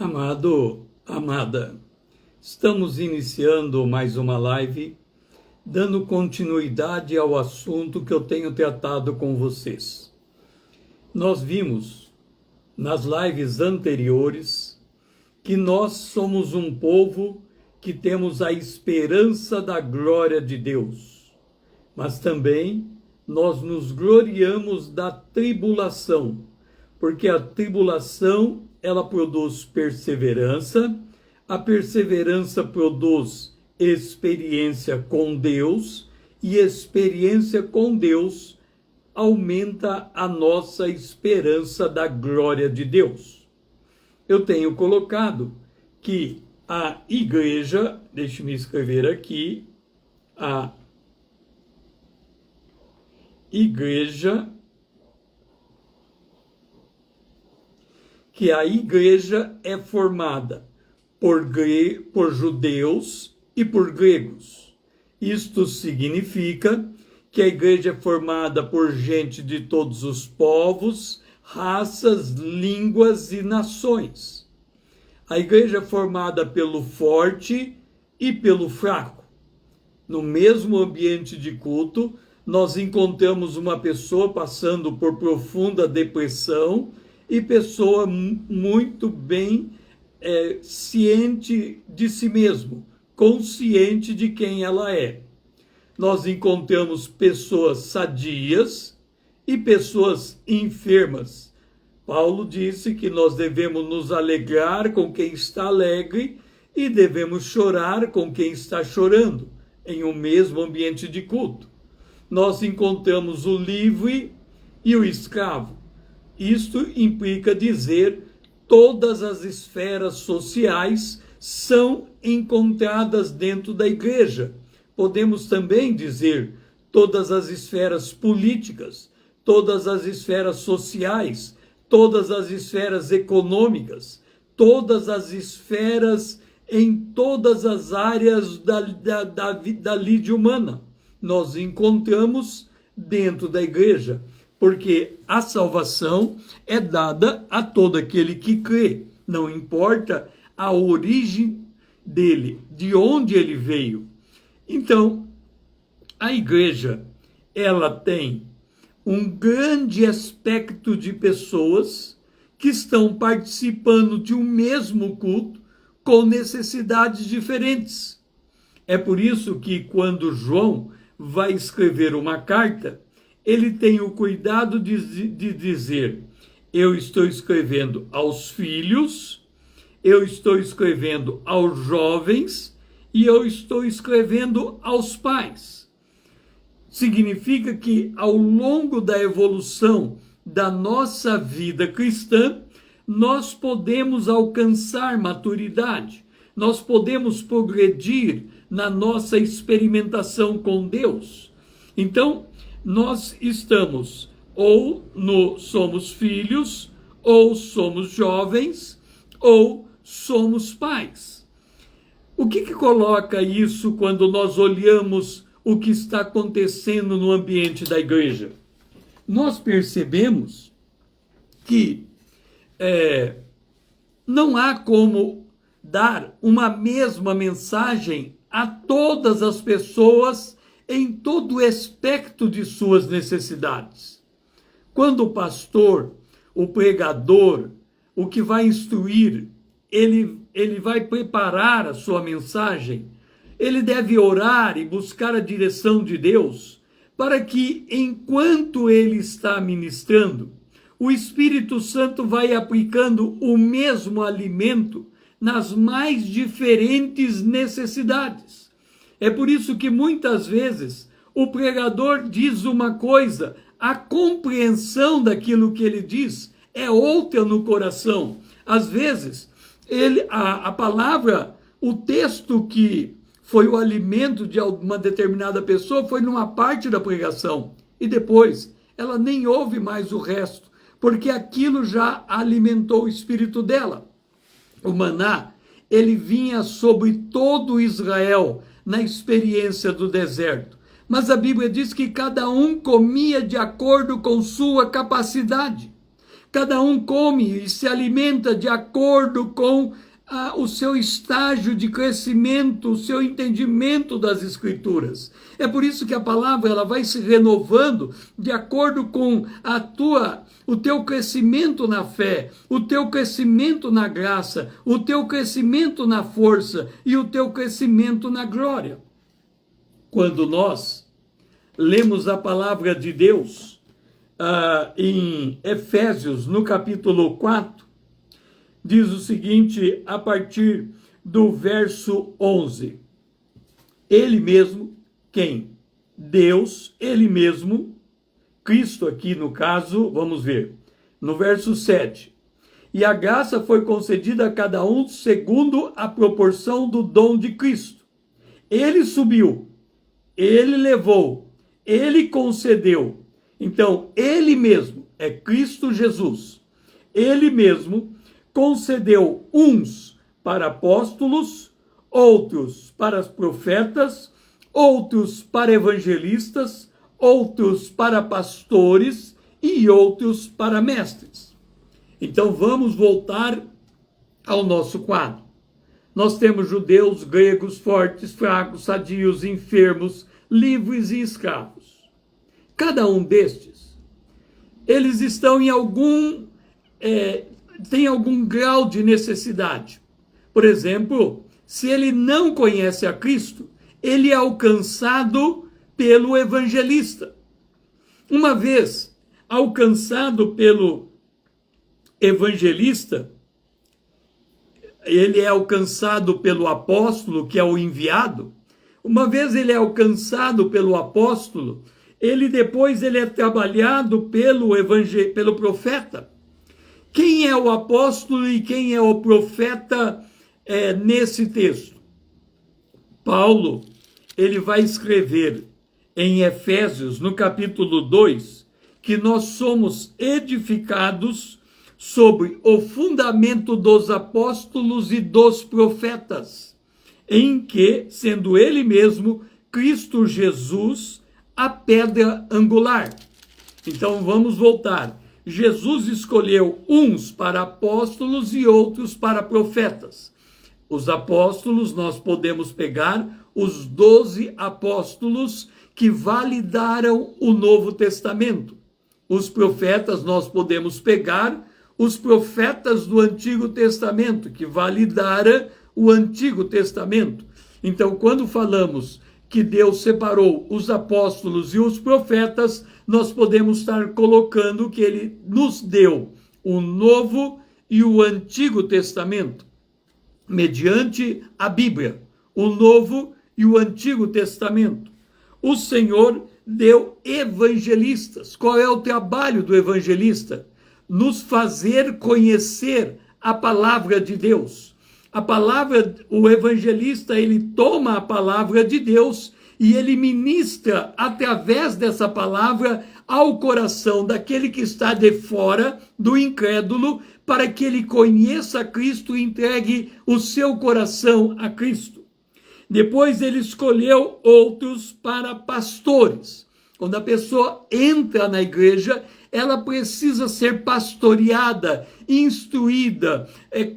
Amado, amada, estamos iniciando mais uma live, dando continuidade ao assunto que eu tenho tratado com vocês. Nós vimos nas lives anteriores que nós somos um povo que temos a esperança da glória de Deus, mas também nós nos gloriamos da tribulação, porque a tribulação ela produz perseverança, a perseverança produz experiência com Deus, e experiência com Deus aumenta a nossa esperança da glória de Deus. Eu tenho colocado que a igreja, deixe-me escrever aqui, a igreja, que a igreja é formada por judeus e por gregos. Isto significa que a igreja é formada por gente de todos os povos, raças, línguas e nações. A igreja é formada pelo forte e pelo fraco. No mesmo ambiente de culto, nós encontramos uma pessoa passando por profunda depressão e pessoa muito bem ciente de si mesmo, consciente de quem ela é. Nós encontramos pessoas sadias e pessoas enfermas. Paulo disse que nós devemos nos alegrar com quem está alegre e devemos chorar com quem está chorando, em um mesmo ambiente de culto. Nós encontramos o livre e o escravo. Isto implica dizer todas as esferas sociais são encontradas dentro da igreja. Podemos também dizer todas as esferas políticas, todas as esferas sociais, todas as esferas econômicas, todas as esferas em todas as áreas da lide humana. Nós encontramos dentro da igreja, porque a salvação é dada a todo aquele que crê. Não importa a origem dele, de onde ele veio. Então, a igreja, ela tem um grande aspecto de pessoas que estão participando de um mesmo culto com necessidades diferentes. É por isso que quando João vai escrever uma carta, ele tem o cuidado de dizer: eu estou escrevendo aos filhos, eu estou escrevendo aos jovens e eu estou escrevendo aos pais. Significa que ao longo da evolução da nossa vida cristã, nós podemos alcançar maturidade, nós podemos progredir na nossa experimentação com Deus. Então, nós estamos somos filhos, ou somos jovens, ou somos pais. O que coloca isso quando nós olhamos o que está acontecendo no ambiente da igreja? Nós percebemos que não há como dar uma mesma mensagem a todas as pessoas em todo o espectro de suas necessidades. Quando o pastor, o pregador, o que vai instruir, ele vai preparar a sua mensagem, ele deve orar e buscar a direção de Deus, para que, enquanto ele está ministrando, o Espírito Santo vai aplicando o mesmo alimento nas mais diferentes necessidades. É por isso que muitas vezes o pregador diz uma coisa, a compreensão daquilo que ele diz é outra no coração. Às vezes, a palavra, o texto que foi o alimento de uma determinada pessoa foi numa parte da pregação e depois ela nem ouve mais o resto, porque aquilo já alimentou o espírito dela. O maná, ele vinha sobre todo Israel na experiência do deserto. Mas a Bíblia diz que cada um comia de acordo com sua capacidade. Cada um come e se alimenta de acordo com o seu estágio de crescimento, o seu entendimento das Escrituras. É por isso que a palavra ela vai se renovando de acordo com o teu crescimento na fé, o teu crescimento na graça, o teu crescimento na força e o teu crescimento na glória. Quando nós lemos a palavra de Deus em Efésios, no capítulo 4, diz o seguinte, a partir do verso 11. Ele mesmo, quem? Deus, ele mesmo, Cristo aqui no caso, vamos ver, no verso 7. E a graça foi concedida a cada um segundo a proporção do dom de Cristo. Ele subiu, ele levou, ele concedeu. Então, ele mesmo, é Cristo Jesus, ele mesmo concedeu uns para apóstolos, outros para profetas, outros para evangelistas, outros para pastores e outros para mestres. Então vamos voltar ao nosso quadro. Nós temos judeus, gregos, fortes, fracos, sadios, enfermos, livres e escravos. Cada um destes, eles estão em tem algum grau de necessidade. Por exemplo, se ele não conhece a Cristo, ele é alcançado pelo evangelista. Uma vez alcançado pelo evangelista, ele é alcançado pelo apóstolo, que é o enviado. Uma vez ele é alcançado pelo apóstolo, depois ele é trabalhado pelo profeta. Quem é o apóstolo e quem é o profeta nesse texto? Paulo, ele vai escrever em Efésios, no capítulo 2, que nós somos edificados sobre o fundamento dos apóstolos e dos profetas, em que, sendo ele mesmo, Cristo Jesus, a pedra angular. Então vamos voltar. Jesus escolheu uns para apóstolos e outros para profetas. Os apóstolos, nós podemos pegar os 12 apóstolos que validaram o Novo Testamento. Os profetas, nós podemos pegar os profetas do Antigo Testamento, que validaram o Antigo Testamento. Então, quando falamos que Deus separou os apóstolos e os profetas, nós podemos estar colocando que ele nos deu o Novo e o Antigo Testamento, mediante a Bíblia, o Novo e o Antigo Testamento. O Senhor deu evangelistas. Qual é o trabalho do evangelista? Nos fazer conhecer a palavra de Deus. O evangelista, ele toma a palavra de Deus e ele ministra através dessa palavra ao coração daquele que está de fora, do incrédulo, para que ele conheça Cristo e entregue o seu coração a Cristo. Depois ele escolheu outros para pastores. Quando a pessoa entra na igreja, ela precisa ser pastoreada, instruída,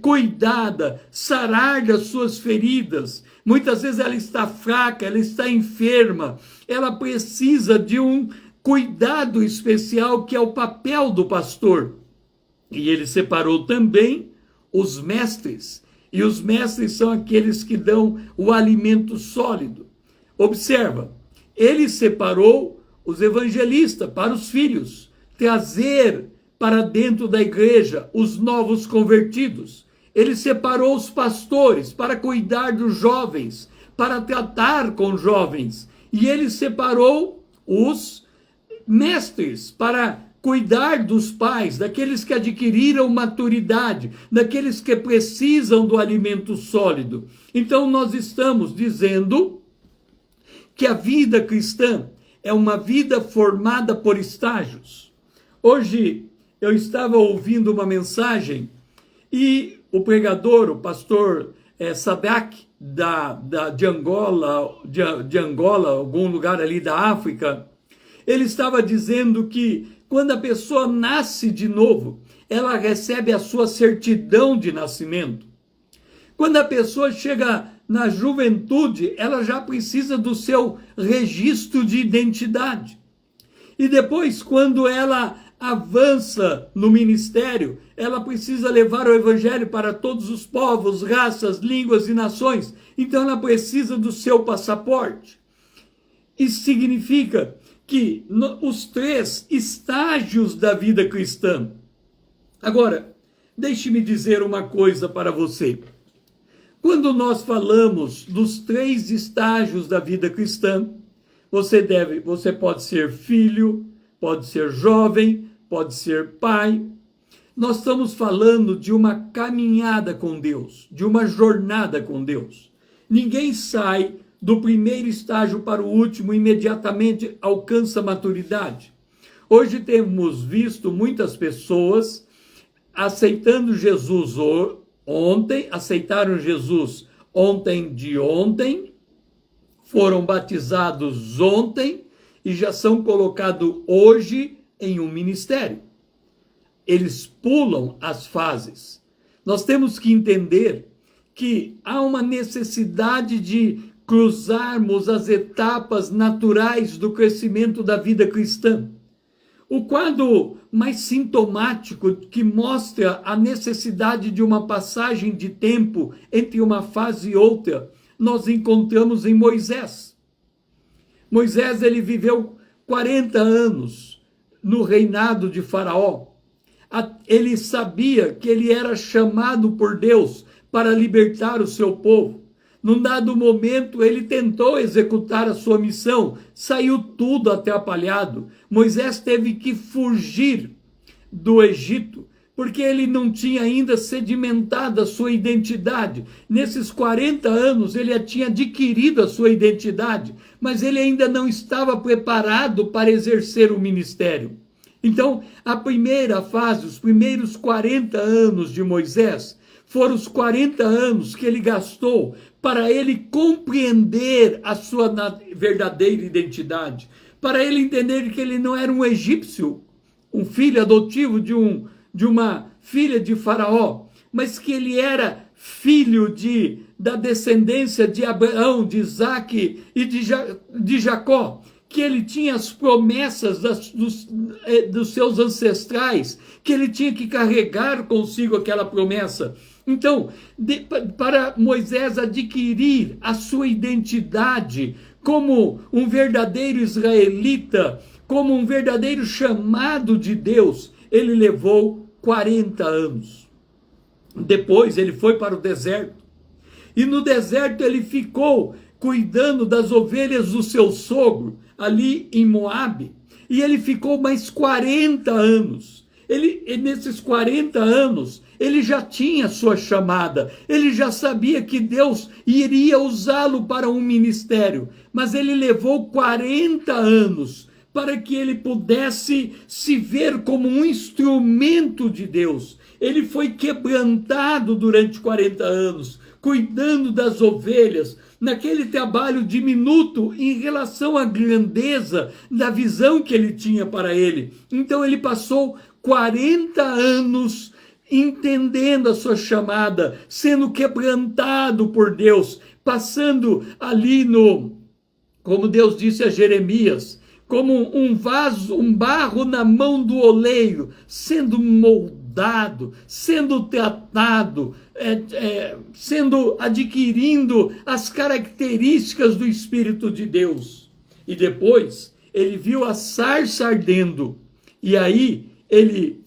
cuidada, sarar das suas feridas. Muitas vezes ela está fraca, ela está enferma, ela precisa de um cuidado especial que é o papel do pastor. E ele separou também os mestres, e os mestres são aqueles que dão o alimento sólido. Observa, ele separou os evangelistas para os filhos, trazer para dentro da igreja os novos convertidos. Ele separou os pastores para cuidar dos jovens, para tratar com jovens. E ele separou os mestres para cuidar dos pais, daqueles que adquiriram maturidade, daqueles que precisam do alimento sólido. Então nós estamos dizendo que a vida cristã é uma vida formada por estágios. Hoje eu estava ouvindo uma mensagem e o pregador, o pastor Sadak, de Angola, algum lugar ali da África, ele estava dizendo que quando a pessoa nasce de novo, ela recebe a sua certidão de nascimento. Quando a pessoa chega na juventude, ela já precisa do seu registro de identidade. E depois, quando ela avança no ministério, ela precisa levar o evangelho para todos os povos, raças, línguas e nações. Então ela precisa do seu passaporte. Isso significa que os 3 estágios da vida cristã. Agora, deixe-me dizer uma coisa para você. Quando nós falamos dos 3 estágios da vida cristã, você pode ser filho, pode ser jovem, pode ser pai. Nós estamos falando de uma caminhada com Deus, de uma jornada com Deus. Ninguém sai do primeiro estágio para o último imediatamente alcança a maturidade. Hoje temos visto muitas pessoas aceitando Jesus ontem, aceitaram Jesus ontem de ontem, foram batizados ontem e já são colocados hoje em um ministério. Eles pulam as fases. Nós temos que entender que há uma necessidade de cruzarmos as etapas naturais do crescimento da vida cristã. O quadro mais sintomático que mostra a necessidade de uma passagem de tempo entre uma fase e outra, nós encontramos em Moisés. Moisés, ele viveu 40 anos no reinado de Faraó. Ele sabia que ele era chamado por Deus para libertar o seu povo. Num dado momento, ele tentou executar a sua missão, saiu tudo atrapalhado. Moisés teve que fugir do Egito, porque ele não tinha ainda sedimentado a sua identidade. Nesses 40 anos, ele tinha adquirido a sua identidade, mas ele ainda não estava preparado para exercer o ministério. Então, a primeira fase, os primeiros 40 anos de Moisés, foram os 40 anos que ele gastou para ele compreender a sua verdadeira identidade, para ele entender que ele não era um egípcio, um filho adotivo de uma filha de Faraó, mas que ele era filho da descendência de Abraão, de Isaque e de Jacó, que ele tinha as promessas dos seus ancestrais, que ele tinha que carregar consigo aquela promessa. Então, para Moisés adquirir a sua identidade como um verdadeiro israelita, como um verdadeiro chamado de Deus, ele levou 40 anos. Depois ele foi para o deserto. E no deserto ele ficou cuidando das ovelhas do seu sogro, ali em Moabe. E ele ficou mais 40 anos. Nesses 40 anos, ele já tinha sua chamada, ele já sabia que Deus iria usá-lo para um ministério, mas ele levou 40 anos para que ele pudesse se ver como um instrumento de Deus. Ele foi quebrantado durante 40 anos, cuidando das ovelhas, naquele trabalho diminuto em relação à grandeza da visão que ele tinha para ele. Então ele passou 40 anos entendendo a sua chamada, sendo quebrantado por Deus, passando ali como Deus disse a Jeremias, como um vaso, um barro na mão do oleiro, sendo moldado, sendo tratado, adquirindo as características do Espírito de Deus. E depois ele viu a sarça ardendo, e aí ele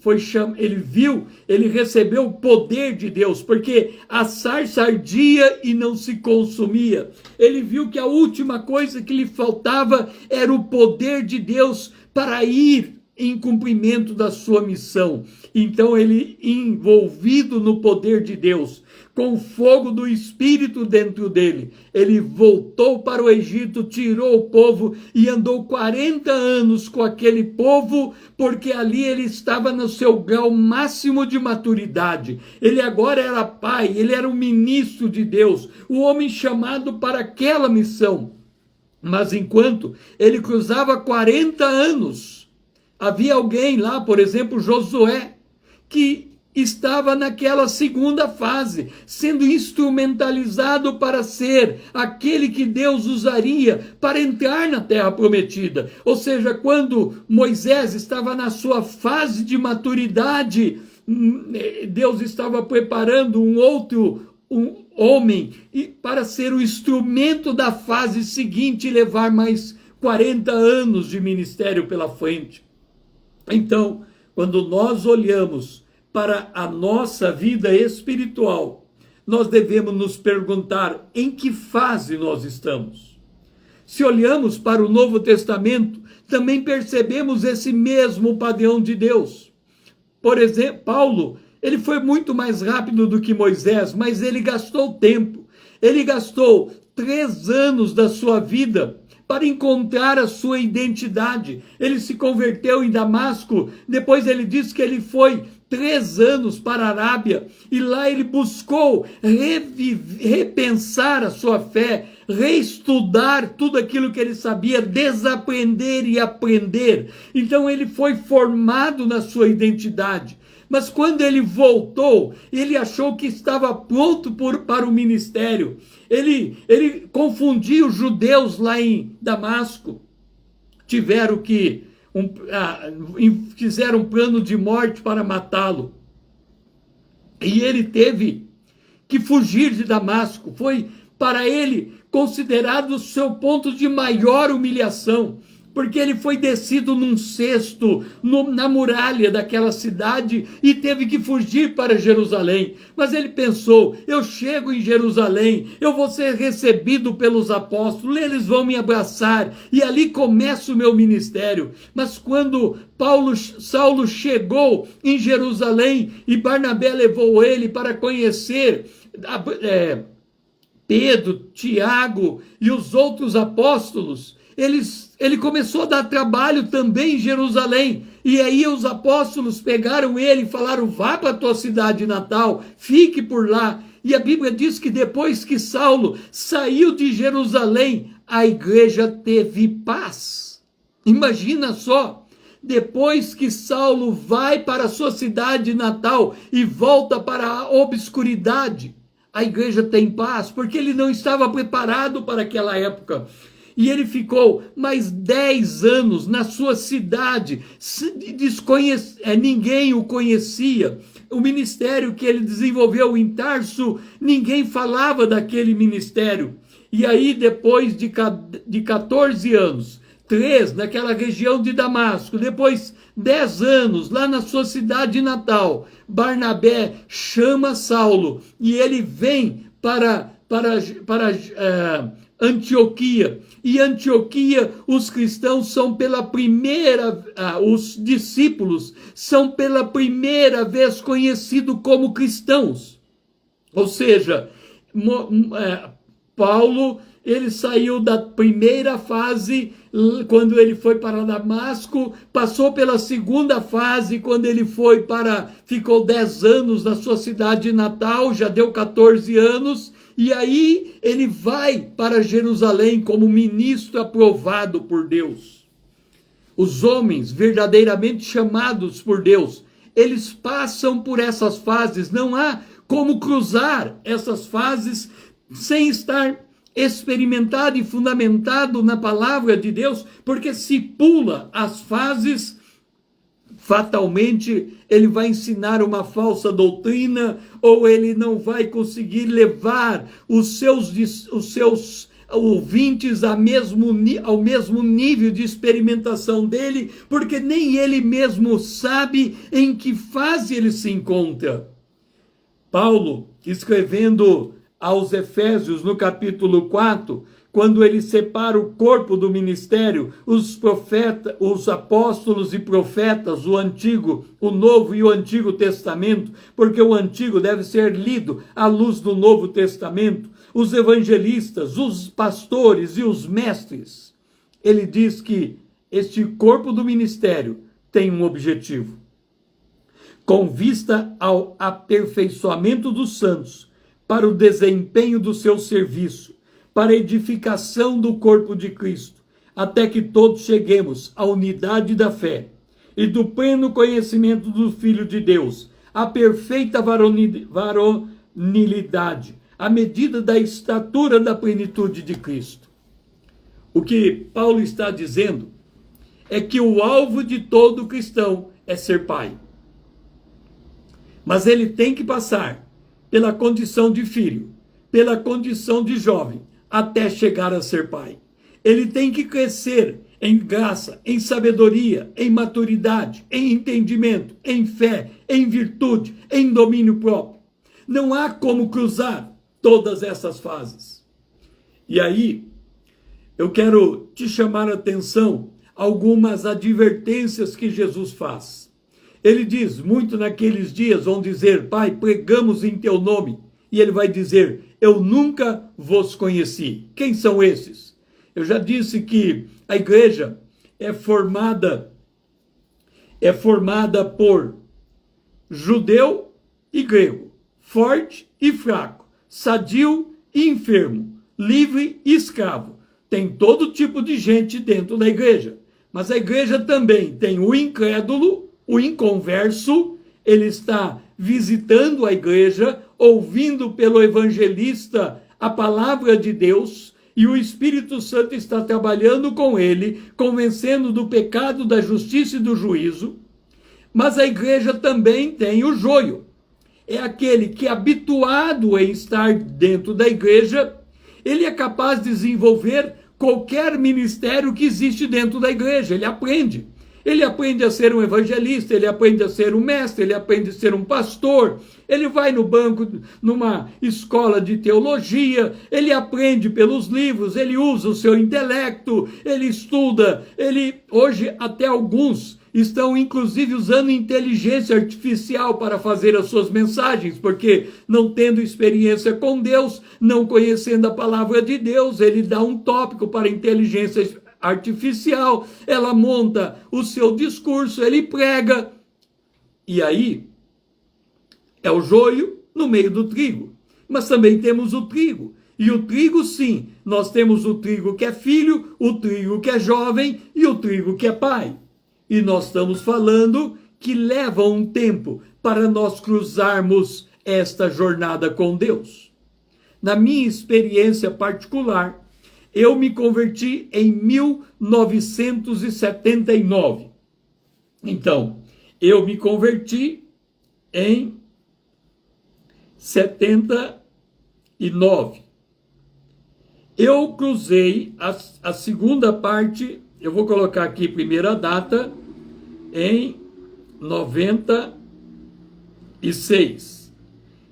recebeu o poder de Deus, porque a sarça ardia e não se consumia. Ele viu que a última coisa que lhe faltava era o poder de Deus para ir em cumprimento da sua missão. Então ele, envolvido no poder de Deus, com o fogo do Espírito dentro dele, ele voltou para o Egito, tirou o povo e andou 40 anos com aquele povo, porque ali ele estava no seu grau máximo de maturidade. Ele agora era pai, ele era um ministro de Deus, o homem chamado para aquela missão. Mas enquanto ele cruzava 40 anos, havia alguém lá, por exemplo, Josué, que estava naquela segunda fase, sendo instrumentalizado para ser aquele que Deus usaria para entrar na terra prometida. Ou seja, quando Moisés estava na sua fase de maturidade, Deus estava preparando um homem para ser o instrumento da fase seguinte e levar mais 40 anos de ministério pela frente. Então, quando nós olhamos para a nossa vida espiritual, nós devemos nos perguntar em que fase nós estamos. Se olhamos para o Novo Testamento, também percebemos esse mesmo padrão de Deus. Por exemplo, Paulo, ele foi muito mais rápido do que Moisés, mas ele gastou tempo. Ele gastou 3 anos da sua vida para encontrar a sua identidade. Ele se converteu em Damasco, depois ele diz que ele foi 3 anos para a Arábia, e lá ele buscou repensar a sua fé, reestudar tudo aquilo que ele sabia, desaprender e aprender. Então ele foi formado na sua identidade. Mas quando ele voltou, ele achou que estava pronto para o ministério. Ele confundiu os judeus lá em Damasco. Fizeram um plano de morte para matá-lo. E ele teve que fugir de Damasco. Foi para ele considerado o seu ponto de maior humilhação, porque ele foi descido num cesto na muralha daquela cidade e teve que fugir para Jerusalém. Mas ele pensou, eu chego em Jerusalém, eu vou ser recebido pelos apóstolos, eles vão me abraçar e ali começa o meu ministério. Mas quando Saulo chegou em Jerusalém e Barnabé levou ele para conhecer Pedro, Tiago e os outros apóstolos, ele começou a dar trabalho também em Jerusalém. E aí os apóstolos pegaram ele e falaram, vá para a tua cidade natal, fique por lá. E a Bíblia diz que depois que Saulo saiu de Jerusalém, a igreja teve paz. Imagina só, depois que Saulo vai para a sua cidade natal e volta para a obscuridade, a igreja tem paz, porque ele não estava preparado para aquela época. E ele ficou mais 10 anos na sua cidade, ninguém o conhecia. O ministério que ele desenvolveu em Tarso, ninguém falava daquele ministério. E aí, depois de 14 anos, 3 naquela região de Damasco, depois 10 anos lá na sua cidade natal, Barnabé chama Saulo e ele vem para Antioquia. E Antioquia, os cristãos são os discípulos são pela primeira vez conhecidos como cristãos. Ou seja, Paulo, ele saiu da primeira fase quando ele foi para Damasco, passou pela segunda fase quando ele ficou 10 anos na sua cidade natal, já deu 14 anos, e aí ele vai para Jerusalém como ministro aprovado por Deus. Os homens verdadeiramente chamados por Deus, eles passam por essas fases, não há como cruzar essas fases sem estar experimentado e fundamentado na palavra de Deus, porque se pula as fases, fatalmente ele vai ensinar uma falsa doutrina, ou ele não vai conseguir levar os seus ouvintes ao mesmo nível de experimentação dele, porque nem ele mesmo sabe em que fase ele se encontra. Paulo, escrevendo aos Efésios, no capítulo 4, quando ele separa o corpo do ministério, os profetas, os apóstolos e profetas, o Antigo, o Novo e o Antigo Testamento, porque o Antigo deve ser lido à luz do Novo Testamento, os evangelistas, os pastores e os mestres. Ele diz que este corpo do ministério tem um objetivo. Com vista ao aperfeiçoamento dos santos, para o desempenho do seu serviço, para a edificação do corpo de Cristo, até que todos cheguemos à unidade da fé e do pleno conhecimento do Filho de Deus, a perfeita varonilidade, à medida da estatura da plenitude de Cristo. O que Paulo está dizendo é que o alvo de todo cristão é ser pai. Mas ele tem que passar pela condição de filho, pela condição de jovem, até chegar a ser pai. Ele tem que crescer em graça, em sabedoria, em maturidade, em entendimento, em fé, em virtude, em domínio próprio. Não há como cruzar todas essas fases. E aí, eu quero te chamar a atenção algumas advertências que Jesus faz. Ele diz, muito naqueles dias vão dizer, Pai, pregamos em teu nome. E ele vai dizer, eu nunca vos conheci. Quem são esses? Eu já disse que a igreja é formada por judeu e grego, forte e fraco, sadio e enfermo, livre e escravo. Tem todo tipo de gente dentro da igreja. Mas a igreja também tem o incrédulo, o inconverso, ele está visitando a igreja, ouvindo pelo evangelista a palavra de Deus, e o Espírito Santo está trabalhando com ele, convencendo do pecado, da justiça e do juízo. Mas a igreja também tem o joio. É aquele que, habituado em estar dentro da igreja, ele é capaz de desenvolver qualquer ministério que existe dentro da igreja. Ele aprende. Ele aprende a ser um evangelista, ele aprende a ser um mestre, ele aprende a ser um pastor, ele vai no banco, numa escola de teologia, ele aprende pelos livros, ele usa o seu intelecto, ele estuda, hoje até alguns estão inclusive usando inteligência artificial para fazer as suas mensagens, porque não tendo experiência com Deus, não conhecendo a palavra de Deus, ele dá um tópico para a inteligência artificial, ela monta o seu discurso, ele prega, e aí é o joio no meio do trigo. Mas também temos o trigo, e o trigo sim, nós temos o trigo que é filho, o trigo que é jovem e o trigo que é pai. E nós estamos falando que leva um tempo para nós cruzarmos esta jornada com Deus. Na minha experiência particular, eu me converti em 1979. Então, eu me converti em 79. Eu cruzei a segunda parte, eu vou colocar aqui primeira data, em 96.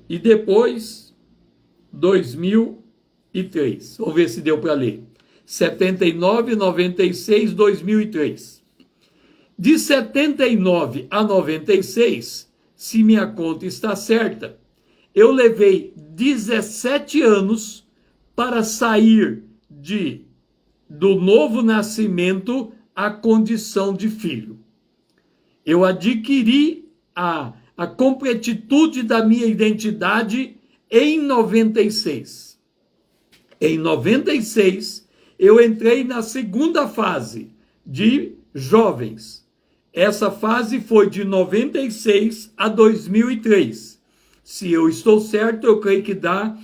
E depois, 2003. Vamos ver se deu para ler. 79, 96, 2003. De 79 a 96, se minha conta está certa, eu levei 17 anos para sair do novo nascimento à condição de filho. Eu adquiri a completitude da minha identidade em 96. Em 96, eu entrei na segunda fase de jovens. Essa fase foi de 96 a 2003. Se eu estou certo, eu creio que dá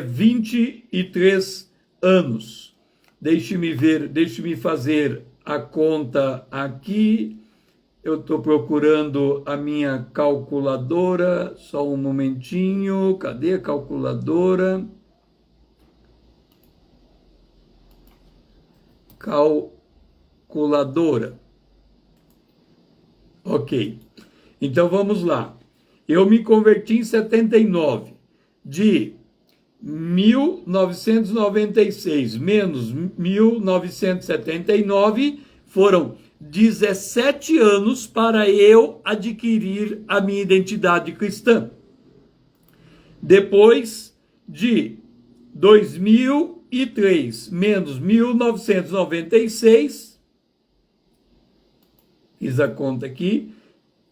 23 anos. Deixe-me fazer a conta aqui. Eu estou procurando a minha calculadora. Só um momentinho. Cadê a calculadora? Calculadora. Ok. Então vamos lá. Eu me converti em 79. De 1996 menos 1979 foram 17 anos para eu adquirir a minha identidade cristã. Depois de 2003 menos 1996, fiz a conta aqui,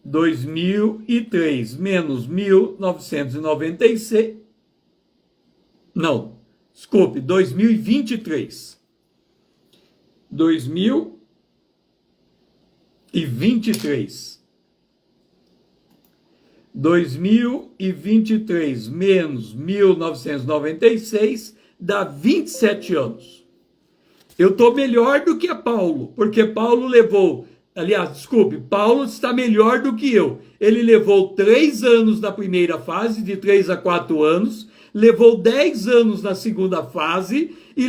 2003 menos 1996, não, desculpe, 2023. 2023. 2023 menos 1996 dá 27 anos. Eu estou melhor do que a Paulo, porque Paulo levou, aliás, desculpe, Paulo está melhor do que eu. Ele levou 3 anos na primeira fase, de 3 a 4 anos, levou 10 anos na segunda fase e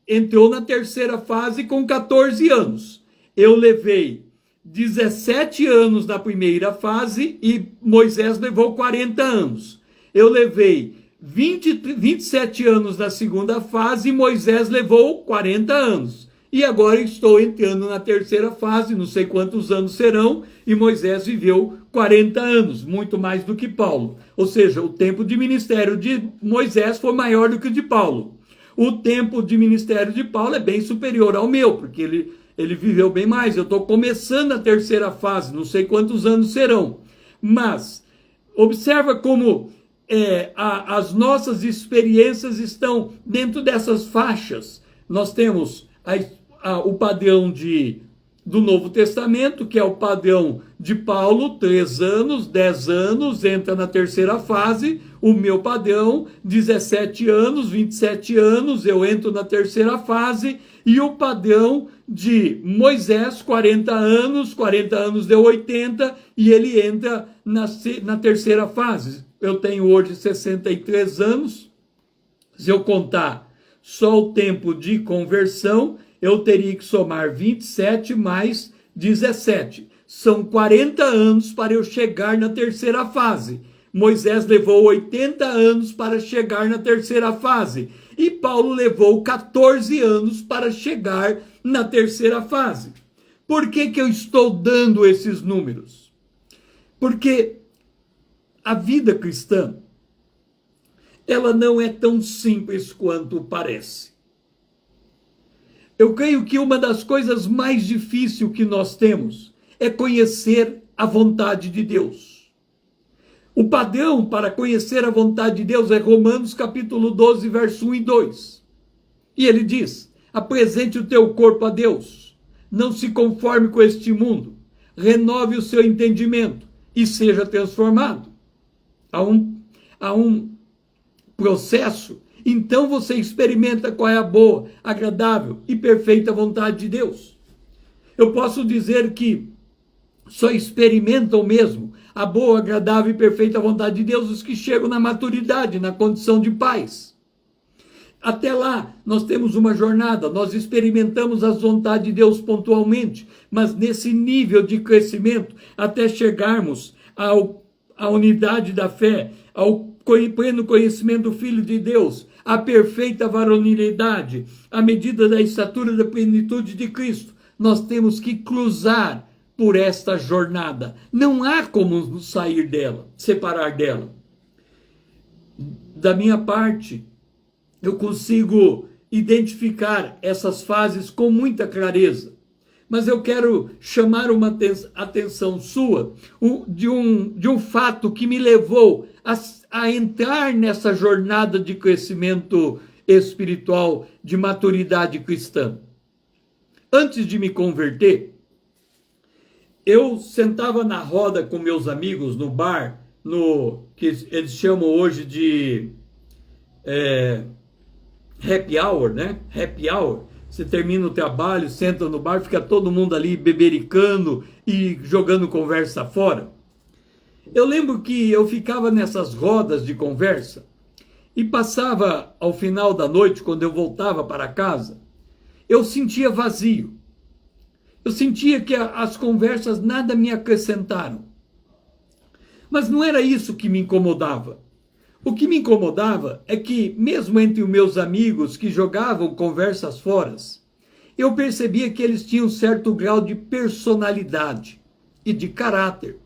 entrou na terceira fase com 14 anos. Eu levei 17 anos na primeira fase e Moisés levou 40 anos. Eu levei 27 anos na segunda fase e Moisés levou 40 anos. E agora estou entrando na terceira fase, não sei quantos anos serão, e Moisés viveu 40 anos, muito mais do que Paulo. Ou seja, o tempo de ministério de Moisés foi maior do que o de Paulo. O tempo de ministério de Paulo é bem superior ao meu, porque ele viveu bem mais. Eu estou começando a terceira fase, não sei quantos anos serão. Mas observa como as nossas experiências estão dentro dessas faixas. Nós temos o padrão do Novo Testamento, que é o padrão de Paulo, 3 anos, 10 anos, entra na terceira fase. O meu padrão, 17 anos, 27 anos, eu entro na terceira fase. E o padrão de Moisés, 40 anos deu 80, e ele entra na terceira fase. Eu tenho hoje 63 anos, se eu contar só o tempo de conversão, eu teria que somar 27 mais 17. São 40 anos para eu chegar na terceira fase. Moisés levou 80 anos para chegar na terceira fase. E Paulo levou 14 anos para chegar na terceira fase. Por que eu estou dando esses números? Porque a vida cristã, ela não é tão simples quanto parece. Eu creio que uma das coisas mais difíceis que nós temos é conhecer a vontade de Deus. O padrão para conhecer a vontade de Deus é Romanos capítulo 12, verso 1 e 2. E ele diz: apresente o teu corpo a Deus, não se conforme com este mundo, renove o seu entendimento e seja transformado. Há um processo. Então você experimenta qual é a boa, agradável e perfeita vontade de Deus. Eu posso dizer que só experimentam mesmo a boa, agradável e perfeita vontade de Deus os que chegam na maturidade, na condição de pais. Até lá, nós temos uma jornada, nós experimentamos as vontades de Deus pontualmente, mas nesse nível de crescimento, até chegarmos à unidade da fé, ao pleno conhecimento do Filho de Deus, a perfeita varonilidade, à medida da estatura da plenitude de Cristo, nós temos que cruzar por esta jornada. Não há como sair dela, separar dela. Da minha parte, eu consigo identificar essas fases com muita clareza. Mas eu quero chamar uma atenção sua de um fato que me levou a entrar nessa jornada de crescimento espiritual, de maturidade cristã. Antes de me converter, eu sentava na roda com meus amigos no bar, que eles chamam hoje de happy hour, né? Happy hour. Você termina o trabalho, senta no bar, fica todo mundo ali bebericando e jogando conversa fora. Eu lembro que eu ficava nessas rodas de conversa e passava ao final da noite, quando eu voltava para casa, eu sentia vazio. Eu sentia que as conversas nada me acrescentaram. Mas não era isso que me incomodava. O que me incomodava é que, mesmo entre os meus amigos que jogavam conversas fora, eu percebia que eles tinham um certo grau de personalidade e de caráter.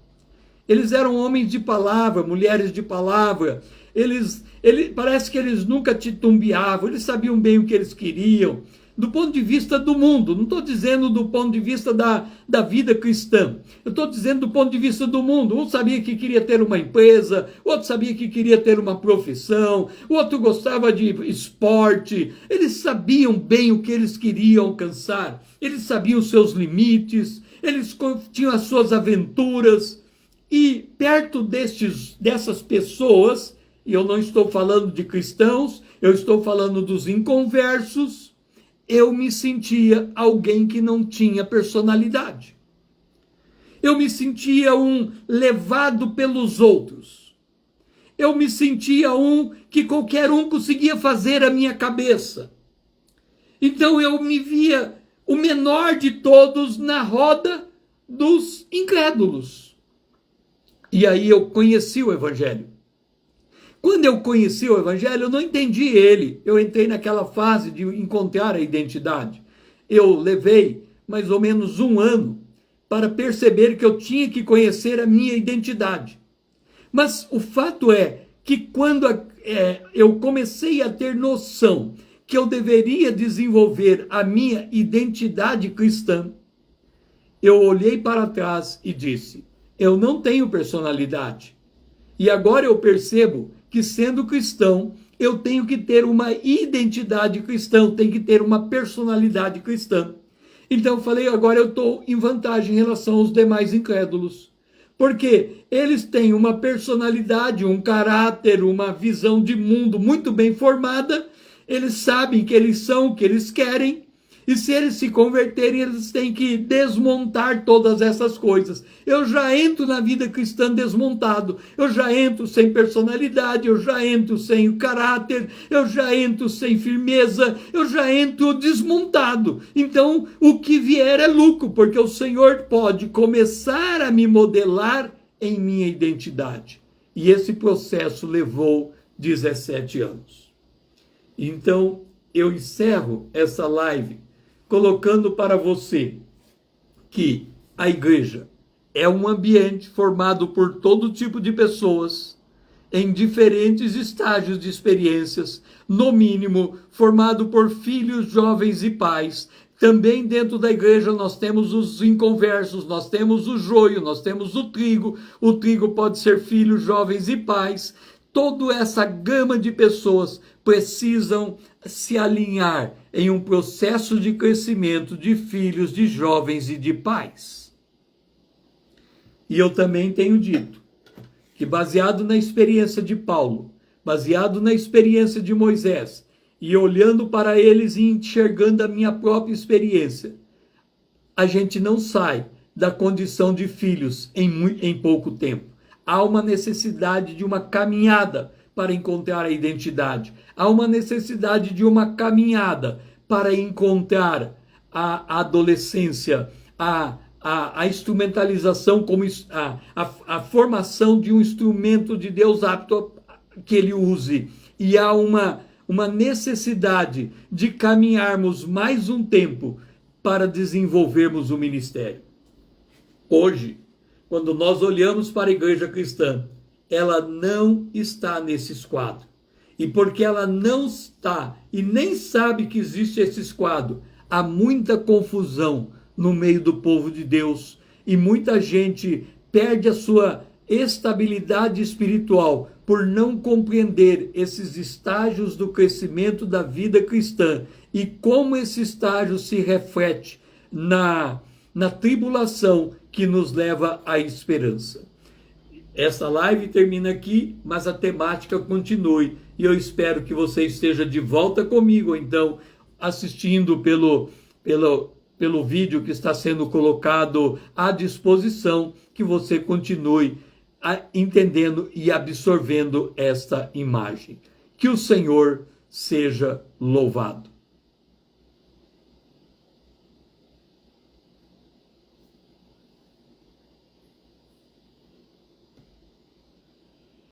Eles eram homens de palavra, mulheres de palavra. Parece que eles nunca titubeavam, eles sabiam bem o que eles queriam. Do ponto de vista do mundo, não estou dizendo do ponto de vista da vida cristã, eu estou dizendo do ponto de vista do mundo. Um sabia que queria ter uma empresa, outro sabia que queria ter uma profissão, outro gostava de esporte. Eles sabiam bem o que eles queriam alcançar, eles sabiam os seus limites, eles tinham as suas aventuras. E perto dessas pessoas, e eu não estou falando de cristãos, eu estou falando dos inconversos, eu me sentia alguém que não tinha personalidade. Eu me sentia um levado pelos outros. Eu me sentia um que qualquer um conseguia fazer a minha cabeça. Então eu me via o menor de todos na roda dos incrédulos. E aí eu conheci o Evangelho. Quando eu conheci o Evangelho, eu não entendi ele. Eu entrei naquela fase de encontrar a identidade. Eu levei mais ou menos 1 ano para perceber que eu tinha que conhecer a minha identidade. Mas o fato é que quando eu comecei a ter noção que eu deveria desenvolver a minha identidade cristã, eu olhei para trás e disse: eu não tenho personalidade. E agora eu percebo que, sendo cristão, eu tenho que ter uma identidade cristã, eu tenho que ter uma personalidade cristã. Então eu falei, agora eu estou em vantagem em relação aos demais incrédulos. Porque eles têm uma personalidade, um caráter, uma visão de mundo muito bem formada. Eles sabem que eles são o que eles querem. E se eles se converterem, eles têm que desmontar todas essas coisas. Eu já entro na vida cristã desmontado. Eu já entro sem personalidade, eu já entro sem caráter, eu já entro sem firmeza, eu já entro desmontado. Então, o que vier é lucro, porque o Senhor pode começar a me modelar em minha identidade. E esse processo levou 17 anos. Então, eu encerro essa live colocando para você que a igreja é um ambiente formado por todo tipo de pessoas, em diferentes estágios de experiências, no mínimo formado por filhos, jovens e pais. Também dentro da igreja nós temos os inconversos, nós temos o joio, nós temos o trigo pode ser filhos, jovens e pais. Toda essa gama de pessoas precisam se alinhar em um processo de crescimento de filhos, de jovens e de pais. E eu também tenho dito que, baseado na experiência de Paulo, baseado na experiência de Moisés, e olhando para eles e enxergando a minha própria experiência, a gente não sai da condição de filhos em pouco tempo. Há uma necessidade de uma caminhada para encontrar a identidade. Há uma necessidade de uma caminhada para encontrar a adolescência, a instrumentalização, como a formação de um instrumento de Deus apto que ele use. E há uma necessidade de caminharmos mais um tempo para desenvolvermos o ministério. Hoje, quando nós olhamos para a igreja cristã, ela não está nesses quadros. E porque ela não está e nem sabe que existe esse quadro, há muita confusão no meio do povo de Deus. E muita gente perde a sua estabilidade espiritual por não compreender esses estágios do crescimento da vida cristã e como esse estágio se reflete na tribulação que nos leva à esperança. Essa live termina aqui, mas a temática continue. E eu espero que você esteja de volta comigo, então, assistindo pelo vídeo que está sendo colocado à disposição, que você continue entendendo e absorvendo esta imagem. Que o Senhor seja louvado.